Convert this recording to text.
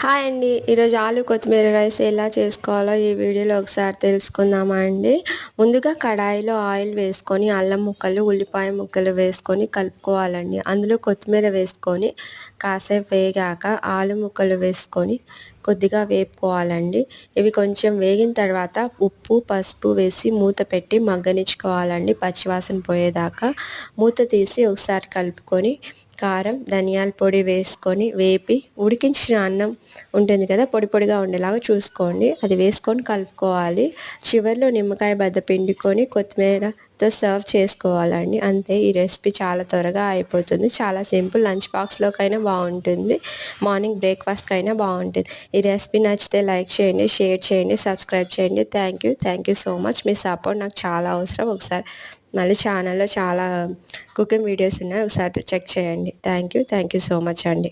Hi అండి. ఈరోజు ఆలు కొత్తిమీర రైస్ ఎలా చేసుకోవాలో ఈ వీడియోలో ఒకసారి తెలుసుకుందామా అండి. ముందుగా కడాయిలో ఆయిల్ వేసుకొని అల్లం ముక్కలు, ఉల్లిపాయ ముక్కలు వేసుకొని కలుపుకోవాలండి. అందులో కొత్తిమీర వేసుకొని కాసేపు వేగాక ఆలు ముక్కలు వేసుకొని కొద్దిగా వేపుకోవాలండి. ఇవి కొంచెం వేగిన తర్వాత ఉప్పు, పసుపు వేసి మూత పెట్టి మగ్గనిచ్చుకోవాలండి పచ్చివాసన పోయేదాకా. మూత తీసి ఒకసారి కలుపుకొని కారం, ధనియాల పొడి వేసుకొని వేపి ఉడికించిన అన్నం ఉంటుంది కదా, పొడి పొడిగా ఉండేలాగా చూసుకోండి. అది వేసుకొని కలుపుకోవాలి. చివరిలో నిమ్మకాయ బద్ద పిండుకొని కొత్తిమీరతో సర్వ్ చేసుకోవాలండి. అంతే, ఈ రెసిపీ చాలా త్వరగా అయిపోతుంది. చాలా సింపుల్. లంచ్ బాక్స్లోకైనా బాగుంటుంది, మార్నింగ్ బ్రేక్ఫాస్ట్కైనా బాగుంటుంది. ఈ రెసిపీ నచ్చితే లైక్ చేయండి, షేర్ చేయండి, సబ్స్క్రైబ్ చేయండి. Thank you so much. Me support నాకు చాలా అవసరం. ఒకసారి మళ్ళీ ఛానల్లో చాలా కుకింగ్ వీడియోస్ ఉన్నాయి, ఒకసారి చెక్ చేయండి. థ్యాంక్ యూ సో మచ్ అండి.